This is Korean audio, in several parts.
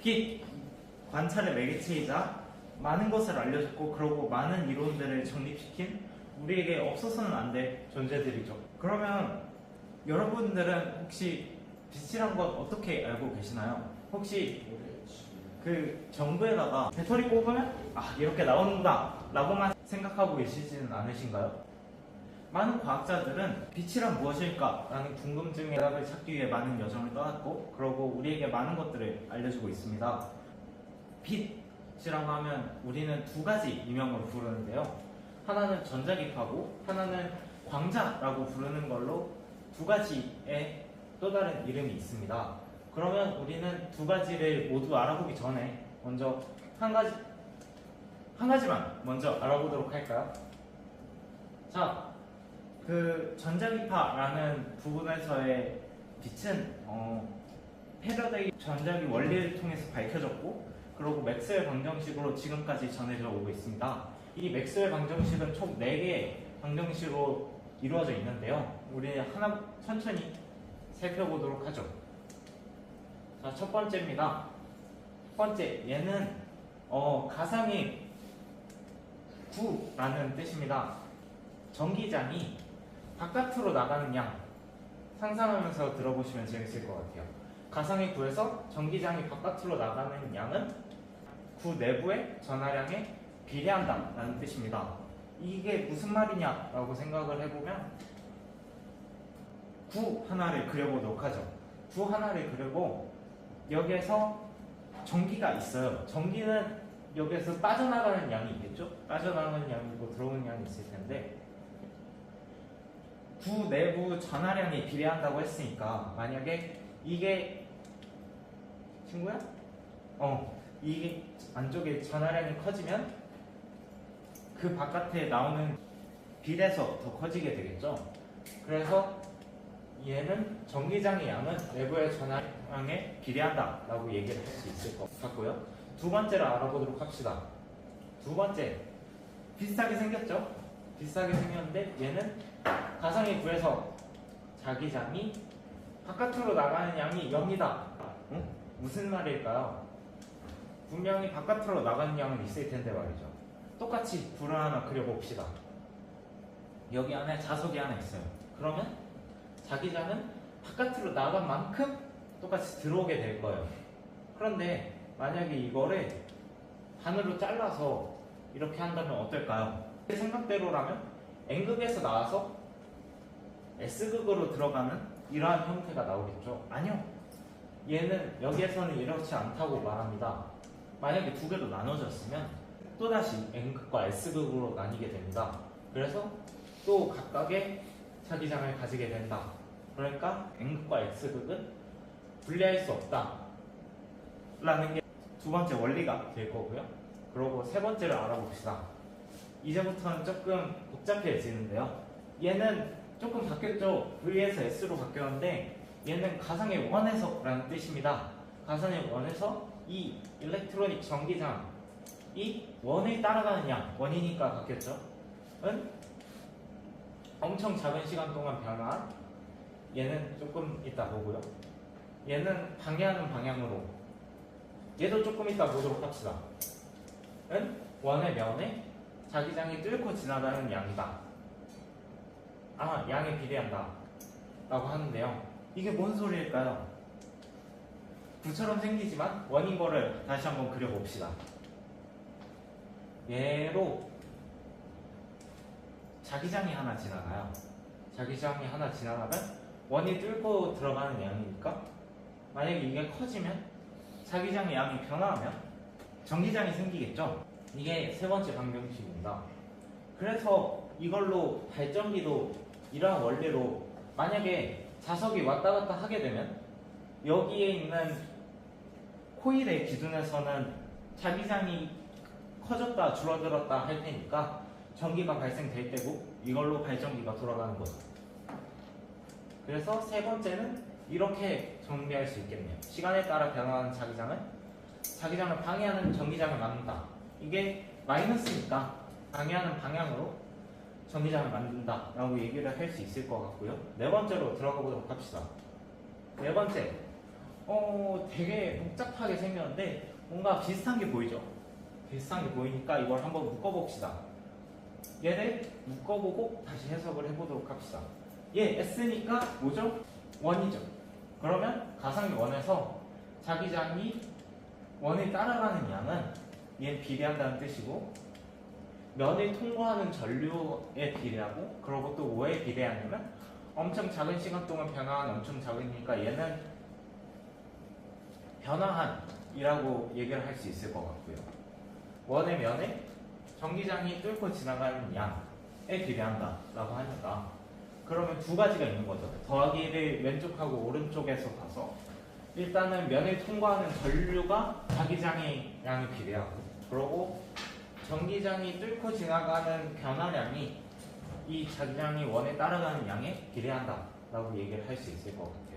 빛 관찰의 매개체이자 많은 것을 알려줬고 그러고 많은 이론들을 정립시킨 우리에게 없어서는 안 될 존재들이죠. 그러면 여러분들은 혹시 빛이란 것 어떻게 알고 계시나요? 혹시 그 정부에다가 배터리 꼽으면 이렇게 나오는구나 라고만 생각하고 계시지는 않으신가요? 많은 과학자들은 빛이란 무엇일까? 라는 궁금증에 대답을 찾기 위해 많은 여정을 떠났고 그러고 우리에게 많은 것들을 알려주고 있습니다. 빛이라고 하면 우리는 두 가지 이명으로 부르는데요. 하나는 전자기파고 하나는 광자라고 부르는 걸로 두 가지의 또 다른 이름이 있습니다. 그러면 우리는 두 가지를 모두 알아보기 전에 먼저 한 가지만 먼저 알아보도록 할까요? 자, 그 전자기파라는 부분에서의 빛은 패러데이 전자기 원리를 통해서 밝혀졌고 그리고 맥스웰 방정식으로 지금까지 전해져 오고 있습니다. 이 맥스웰 방정식은 총 4개의 방정식으로 이루어져 있는데요. 우리 하나 천천히 살펴보도록 하죠. 자, 첫 번째입니다. 첫 번째, 얘는 가상의 구라는 뜻입니다. 전기장이 바깥으로 나가는 양 상상하면서 들어보시면 재밌을 것 같아요. 가상의 구에서 전기장이 바깥으로 나가는 양은 구 내부의 전하량에 비례한다 라는 뜻입니다. 이게 무슨 말이냐 라고 생각을 해보면 구 하나를 그려보도록 하죠. 구 하나를 그리고 여기에서 전기가 있어요. 전기는 여기에서 빠져나가는 양이 있겠죠? 빠져나가는 양이고 들어오는 양이 있을 텐데 구 내부 전하량에 비례한다고 했으니까 만약에 이게 친구야? 이게 안쪽에 전하량이 커지면 그 바깥에 나오는 빛에서 더 커지게 되겠죠. 그래서 얘는 전기장의 양은 내부의 전하량에 비례한다 라고 얘기를 할 수 있을 것 같고요. 두 번째를 알아보도록 합시다. 두 번째, 비슷하게 생겼죠? 비슷하게 생겼는데 얘는 가상의 구에서 자기장이 바깥으로 나가는 양이 0이다. 무슨 말일까요? 분명히 바깥으로 나가는 양은 있을 텐데 말이죠. 똑같이 불을 하나 그려봅시다. 여기 안에 자석이 하나 있어요. 그러면 자기장은 바깥으로 나간 만큼 똑같이 들어오게 될 거예요. 그런데 만약에 이거를 반으로 잘라서 이렇게 한다면 어떨까요? 제 생각대로라면 N극에서 나와서 S극으로 들어가는 이러한 형태가 나오겠죠? 아니요. 얘는 여기에서는 이렇지 않다고 말합니다. 만약에 두 개로 나눠졌으면 또다시 N극과 S극으로 나뉘게 됩니다. 그래서 또 각각의 자기장을 가지게 된다. 그러니까 N극과 S극은 분리할 수 없다 라는 게 두 번째 원리가 될 거고요. 그리고 세 번째를 알아봅시다. 이제부터는 조금 복잡해지는데요. 얘는 조금 바뀌었죠. V에서 S로 바뀌었는데 얘는 가상의 원에서라는 뜻입니다. 가상의 원에서 이 일렉트로닉 전기장이 원을 따라가는 양, 원이니까 바뀌었죠. 은 엄청 작은 시간 동안 변한 얘는 조금 이따 보고요. 얘는 방해하는 방향으로 얘도 조금 이따 보도록 합시다. 은 원의 면에 자기장이 뚫고 지나가는 양이다. 양에 비례한다 라고 하는데요. 이게 뭔 소리일까요? 구처럼 생기지만 원인 거를 다시 한번 그려봅시다. 얘로 자기장이 하나 지나가요. 자기장이 하나 지나가면 원이 뚫고 들어가는 양이니까 만약에 이게 커지면 자기장의 양이 변화하면 전기장이 생기겠죠. 이게 세 번째 방정식입니다. 그래서 이걸로 발전기도 이러한 원리로 만약에 자석이 왔다 갔다 하게 되면 여기에 있는 코일의 기준에서는 자기장이 커졌다 줄어들었다 할 테니까 전기가 발생될 때고 이걸로 발전기가 돌아가는 거죠. 그래서 세 번째는 이렇게 정리할 수 있겠네요. 시간에 따라 변화하는 자기장을 방해하는 전기장을 만든다. 이게 마이너스니까 방해하는 방향으로 전기장을 만든다 라고 얘기를 할 수 있을 것 같고요. 네 번째로 들어가 보도록 합시다. 네 번째, 되게 복잡하게 생겼는데 뭔가 비슷한 게 보이죠? 비슷한 게 보이니까 이걸 한번 묶어봅시다. 얘를 묶어보고 다시 해석을 해보도록 합시다. 얘 S니까 뭐죠? 원이죠. 그러면 가상의 원에서 자기장이 원을 따라가는 양은 얘는 비례한다는 뜻이고, 면을 통과하는 전류에 비례하고, 그리고 또 뭐에 비례하냐면 엄청 작은 시간 동안 변화한 엄청 작으니까 얘는 변화한이라고 얘기를 할 수 있을 것 같고요. 원의 면에 전기장이 뚫고 지나가는 양에 비례한다라고 하니까, 그러면 두 가지가 있는 거죠. 더하기를 왼쪽하고 오른쪽에서 봐서 일단은 면을 통과하는 전류가 자기장의 양에 비례하고, 그리고 전기장이 뚫고 지나가는 변화량이 이 자기장이 원에 따라가는 양에 비례한다라고 얘기를 할 수 있을 것 같아요.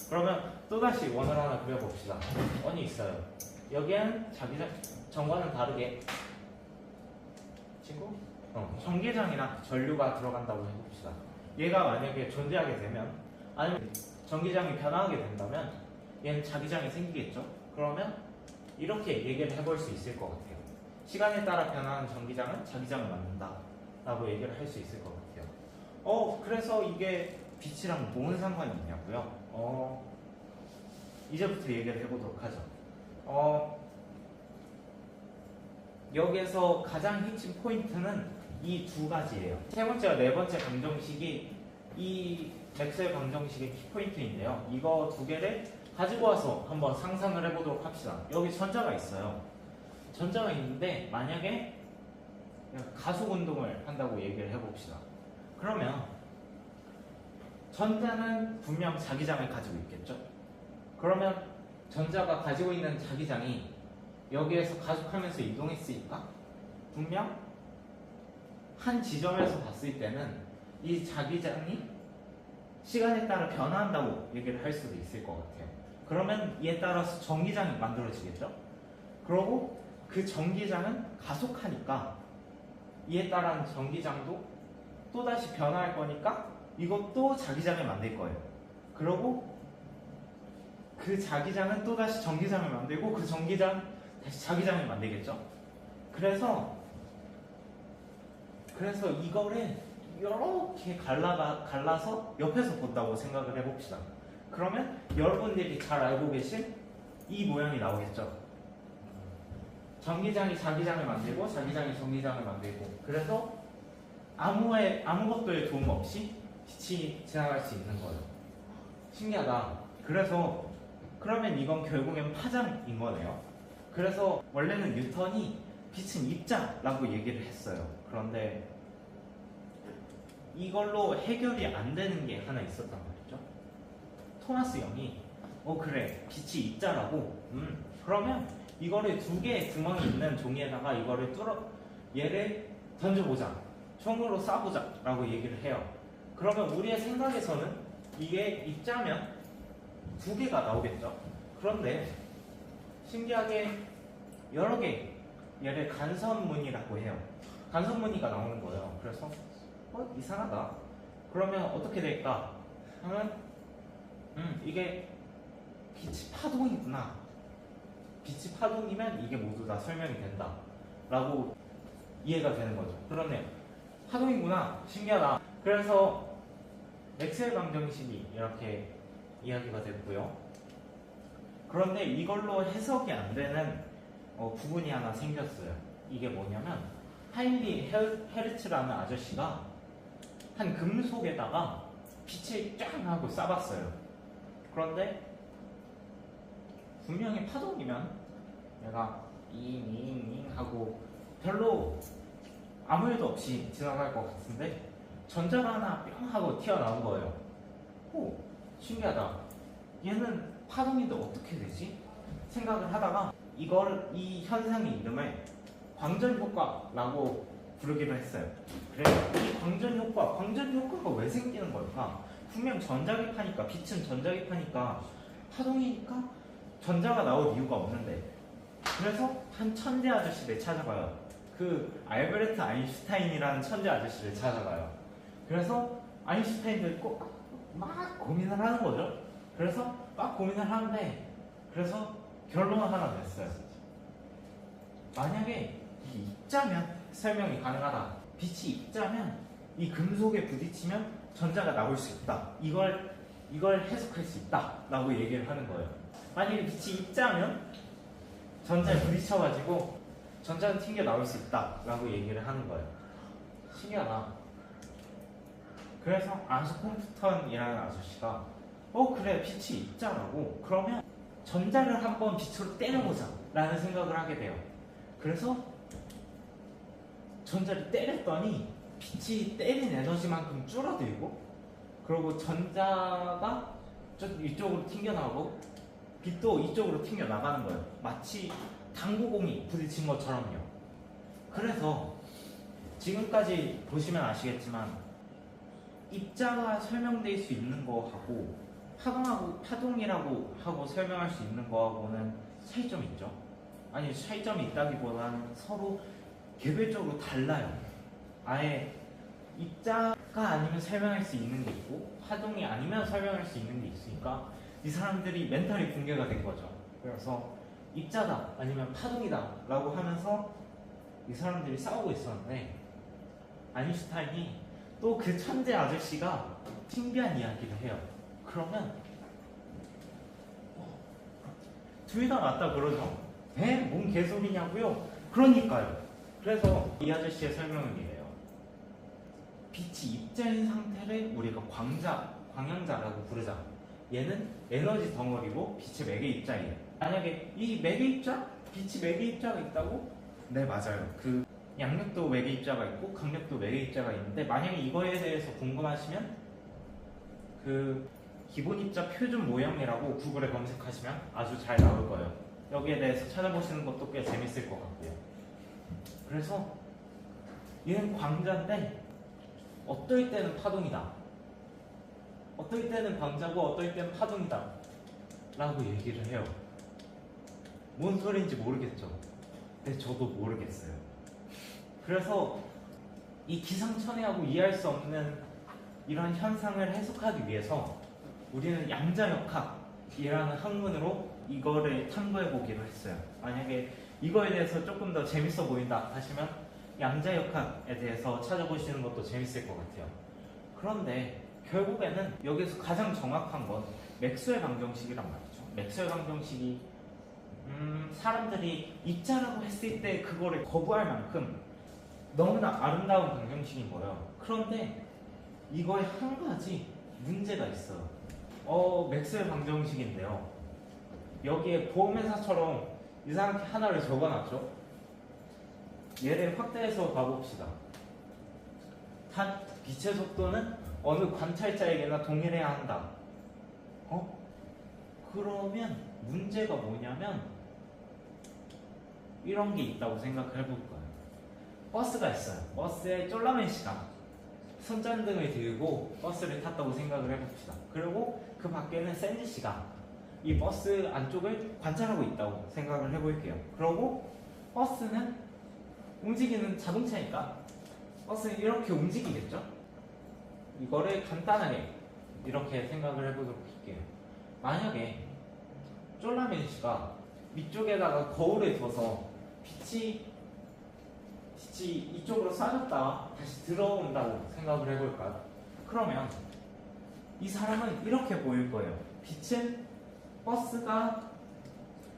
그러면 또다시 원을 하나 그려봅시다. 원이 있어요. 여기엔 자기장, 전과는 다르게 친구? 전기장이나 전류가 들어간다고 해봅시다. 얘가 만약에 존재하게 되면, 아니면 전기장이 변화하게 된다면 얘는 자기장이 생기겠죠? 그러면 이렇게 얘기를 해볼 수 있을 것 같아요. 시간에 따라 변화하는 전기장은 자기장을 만든다 라고 얘기를 할 수 있을 것 같아요. 그래서 이게 빛이랑 뭔 상관이 있냐고요? 이제부터 얘기를 해보도록 하죠. 여기에서 가장 핵심 포인트는 이 두 가지예요. 세 번째와 네 번째 방정식이 이 맥스웰 방정식의 키포인트인데요. 이거 두 개를 가지고 와서 한번 상상을 해보도록 합시다. 여기 전자가 있어요. 전자가 있는데 만약에 가속 운동을 한다고 얘기를 해봅시다. 그러면 전자는 분명 자기장을 가지고 있겠죠? 그러면 전자가 가지고 있는 자기장이 여기에서 가속하면서 이동했으니까 분명 한 지점에서 봤을 때는 이 자기장이 시간에 따라 변화한다고 얘기를 할 수도 있을 것 같아요. 그러면 이에 따라서 전기장이 만들어지겠죠? 그리고 그 전기장은 가속하니까 이에 따른 전기장도 또다시 변화할 거니까 이것도 자기장을 만들 거예요. 그리고 그 자기장은 또다시 전기장을 만들고 그 전기장 다시 자기장을 만들겠죠? 그래서 이거를 이렇게 갈라서 옆에서 본다고 생각을 해봅시다. 그러면 여러분들이 잘 알고 계신 이 모양이 나오겠죠? 전기장이 자기장을 만들고 자기장이 전기장을 만들고, 그래서 아무것도의 도움 없이 빛이 지나갈 수 있는 거예요. 신기하다. 그러면 이건 결국엔 파장인 거네요. 그래서 원래는 뉴턴이 빛은 입자라고 얘기를 했어요. 그런데 이걸로 해결이 안 되는 게 하나 있었단 말이죠. 토마스 영이 그래, 빛이 입자라고. 그러면 이거를 두 개의 구멍이 있는 종이에다가 이거를 얘를 던져보자, 총으로 쏴보자 라고 얘기를 해요. 그러면 우리의 생각에서는 이게 입자면 두 개가 나오겠죠. 그런데 신기하게 여러 개, 얘를 간선무늬라고 해요. 간선무늬가 나오는 거예요. 그래서 이상하다. 그러면 어떻게 될까 하면 이게 빛이 파동이구나. 빛이 파동이면 이게 모두 다 설명이 된다 라고 이해가 되는 거죠. 그러네요. 파동이구나. 신기하다. 그래서 맥스웰 방정식이 이렇게 이야기가 됐고요. 그런데 이걸로 해석이 안 되는 부분이 하나 생겼어요. 이게 뭐냐면 하인리 헤르츠라는 아저씨가 한 금속에다가 빛을 쫙 하고 쏴봤어요. 그런데 분명히 파동이면 얘가 잉잉잉 하고 별로 아무 일도 없이 지나갈 것 같은데 전자가 하나 뿅 하고 튀어나온 거예요. 신기하다. 얘는 파동인데 어떻게 되지? 생각을 하다가 이 현상의 이름을 광전 효과라고 부르기로 했어요. 그래서 이 광전 효과가 왜 생기는 걸까? 분명 전자기파니까, 빛은 전자기파니까 파동이니까 전자가 나올 이유가 없는데. 그래서 한 천재 아저씨를 찾아가요. 그 알베르트 아인슈타인이라는 천재 아저씨를 찾아가요. 그래서 아인슈타인도 막 고민을 하는 거죠. 그래서 막 고민을 하는데 그래서 결론을 하나 냈어요. 만약에 이 입자면 설명이 가능하다. 빛이 입자면 이 금속에 부딪히면 전자가 나올 수 있다. 이걸 해석할 수 있다. 라고 얘기를 하는 거예요. 만약에 빛이 입자면 전자에 부딪혀가지고 전자는 튕겨 나올 수 있다. 라고 얘기를 하는 거예요. 신기하다. 그래서 아스콤프턴이라는 아저씨가 그래 빛이 입자라고 그러면 전자를 한번 빛으로 때려보자 라는 생각을 하게 돼요. 그래서 전자를 때렸더니 빛이 때린 에너지만큼 줄어들고 그리고 전자가 이쪽으로 튕겨나오고 빛도 이쪽으로 튕겨나가는 거예요. 마치 당구공이 부딪힌 것처럼요. 그래서 지금까지 보시면 아시겠지만 입자가 설명될 수 있는 거하고 파동이라고 하고 설명할 수 있는 거하고는 차이점이 있죠. 아니 차이점이 있다기보다는 서로 개별적으로 달라요. 아예 입자가 아니면 설명할 수 있는 게 있고 파동이 아니면 설명할 수 있는 게 있으니까 이 사람들이 멘탈이 붕괴가 된 거죠. 그래서 입자다 아니면 파동이다 라고 하면서 이 사람들이 싸우고 있었는데 아인슈타인이 또 그 천재 아저씨가 신비한 이야기를 해요. 그러면 둘 다 맞다 그러죠. 뭔 개소리냐고요? 그러니까요. 그래서 이 아저씨의 설명은 이래요. 빛이 입자인 상태를 우리가 광양자라고 부르자. 얘는 에너지 덩어리고 빛의 매개 입자예요. 만약에 이 매개 입자? 빛이 매개 입자가 있다고? 네 맞아요. 그 양력도 매개 입자가 있고 강력도 매개 입자가 있는데 만약에 이거에 대해서 궁금하시면 그 기본 입자 표준 모형이라고 구글에 검색하시면 아주 잘 나올 거예요. 여기에 대해서 찾아보시는 것도 꽤 재밌을 것 같고요. 그래서 얘는 광자인데 어떨 때는 파동이다. 어떨 때는 광자고 어떨 때는 파동이다. 라고 얘기를 해요. 뭔 소리인지 모르겠죠. 근데 저도 모르겠어요. 그래서 이 기상천외하고 이해할 수 없는 이런 현상을 해석하기 위해서 우리는 양자역학이라는 학문으로 이거를 탐구해 보기로 했어요. 만약에 이거에 대해서 조금 더 재밌어 보인다 하시면 양자역학에 대해서 찾아보시는 것도 재밌을 것 같아요. 그런데 결국에는 여기서 가장 정확한 건 맥스웰 방정식이란 말이죠. 맥스웰 방정식이 사람들이 입자라고 했을 때 그거를 거부할 만큼 너무나 아름다운 방정식인 거예요. 그런데 이거에 한 가지 문제가 있어요. 맥스웰 방정식인데요. 여기에 보험회사처럼 이상하게 하나를 적어놨죠. 얘를 확대해서 봐봅시다. 단 빛의 속도는 어느 관찰자에게나 동일해야 한다. 그러면 문제가 뭐냐면 이런 게 있다고 생각을 해볼 거예요. 버스가 있어요. 버스에 쫄라맨 씨가 손전등을 들고 버스를 탔다고 생각을 해봅시다. 그리고 그 밖에는 샌디 씨가 이 버스 안쪽을 관찰하고 있다고 생각을 해볼게요. 그리고 버스는 움직이는 자동차니까 버스는 이렇게 움직이겠죠? 이거를 간단하게 이렇게 생각을 해보도록 할게요. 만약에 쫄라맨 씨가 위쪽에다가 거울을 둬서 빛이 이쪽으로 쏴졌다가 다시 들어온다고 생각을 해볼까요? 그러면 이 사람은 이렇게 보일 거예요. 빛은 버스가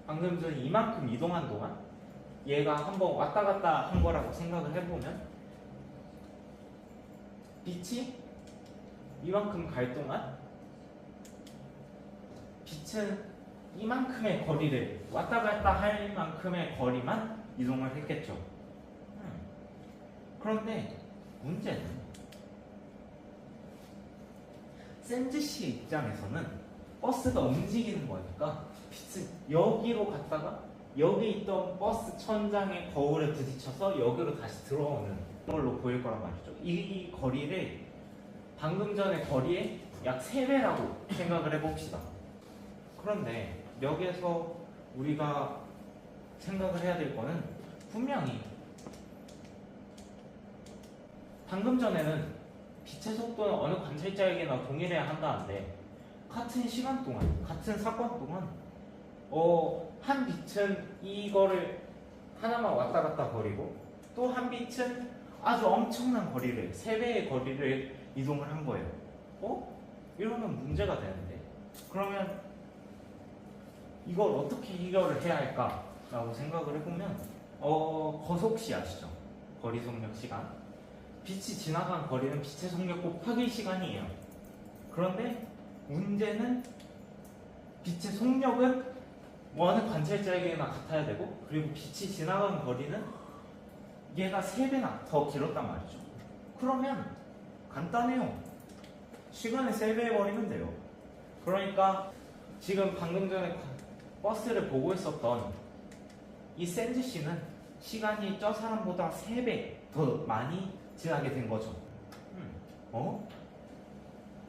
방금 전에 이만큼 이동한 동안 얘가 한번 왔다 갔다 한 거라고 생각을 해보면 빛이 이만큼 갈 동안 빛은 이만큼의 거리를 왔다 갔다 할 만큼의 거리만 이동을 했겠죠. 그런데 문제는 샌즈 씨의 입장에서는 버스가 움직이는 거니까 빛은 여기로 갔다가 여기 있던 버스 천장의 거울에 부딪혀서 여기로 다시 들어오는 걸로 보일 거란 말이죠. 이 거리를 방금 전의 거리의 약 3배라고 생각을 해봅시다. 그런데 여기에서 우리가 생각을 해야 될 거는 분명히 방금 전에는 빛의 속도는 어느 관찰자에게나 동일해야 한다는데 같은 시간 동안, 같은 사건 동안 한 빛은 이거를 하나만 왔다 갔다 거리고 또 한 빛은 아주 엄청난 거리를 3배의 거리를 이동을 한 거예요. 이러면 문제가 되는데 그러면 이걸 어떻게 해결을 해야 할까라고 생각을 해보면 거속시 아시죠? 거리 속력 시간. 빛이 지나간 거리는 빛의 속력 곱하기 시간이에요. 그런데 문제는 빛의 속력은 어느 관찰자에게나 같아야 되고 그리고 빛이 지나간 거리는 얘가 3배나 더 길었단 말이죠. 그러면 간단해요. 시간을 3배 해버리면 돼요. 그러니까 지금 방금 전에 버스를 보고 있었던 이 샌즈 씨는 시간이 저 사람보다 3배 더 많이 지나게 된 거죠.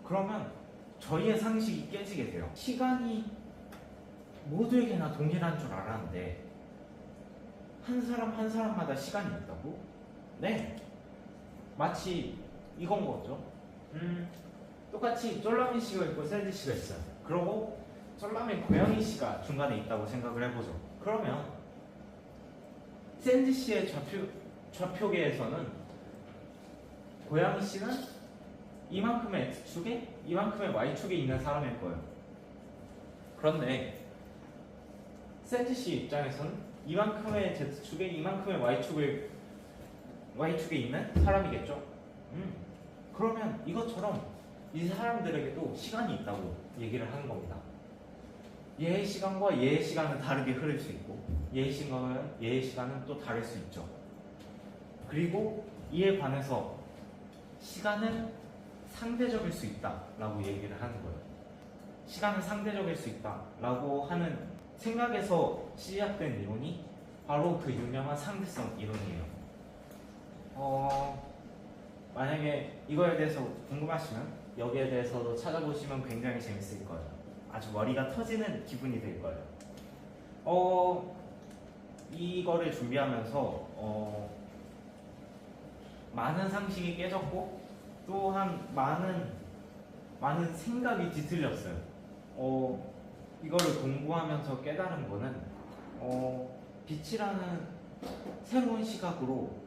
그러면 저희의 상식이 깨지게 돼요. 시간이 모두에게나 동일한 줄 알았는데 한 사람 한 사람마다 시간이 있다고? 네. 마치 이건 거죠. 똑같이 쫄라미 씨가 있고 샌드 씨가 있어요. 그리고 쫄라미 고양이 씨가 중간에 있다고 생각을 해보죠. 그러면 샌드 씨의 좌표계에서는 고양이 씨는 이만큼의 X축에 이만큼의 Y축에 있는 사람일 거예요. 그런데 샌드 씨 입장에서는 이만큼의 Z축에 이만큼의 Y축에 있는 사람이겠죠. 그러면 이것처럼 이 사람들에게도 시간이 있다고 얘기를 하는 겁니다. 얘의 시간과 얘의 시간은 다르게 흐를 수 있고 얘의 시간은 또 다를 수 있죠. 그리고 이에 관해서 시간은 상대적일 수 있다라고 얘기를 하는 거예요. 시간은 상대적일 수 있다라고 하는 생각에서 시작된 이론이 바로 그 유명한 상대성 이론이에요. 만약에 이거에 대해서 궁금하시면 여기에 대해서도 찾아보시면 굉장히 재밌을 거예요. 아주 머리가 터지는 기분이 될 거예요. 이거를 준비하면서 많은 상식이 깨졌고 또한 많은 생각이 뒤틀렸어요. 이거를 공부하면서 깨달은 거는 빛이라는 새로운 시각으로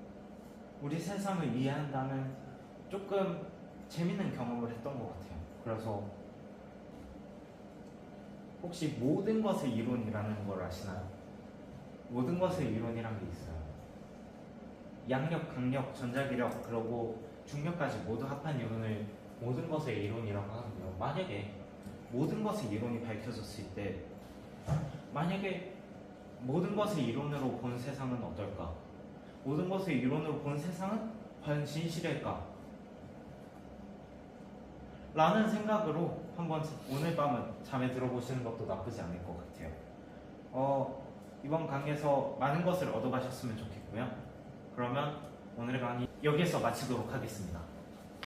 우리 세상을 이해한다는 조금 재밌는 경험을 했던 것 같아요. 그래서 혹시 모든 것의 이론이라는 걸 아시나요? 모든 것의 이론이란 게 있어요. 양력, 강력, 전자기력, 그리고 중력까지 모두 합한 이론을 모든 것의 이론이라고 하는데요. 만약에 모든 것의 이론이 밝혀졌을 때 만약에 모든 것의 이론으로 본 세상은 어떨까? 모든 것의 이론으로 본 세상은 과연 진실일까? 라는 생각으로 한번 오늘 밤은 잠에 들어보시는 것도 나쁘지 않을 것 같아요. 이번 강의에서 많은 것을 얻어가셨으면 좋겠고요. 그러면 오늘의 강의 여기에서 마치도록 하겠습니다.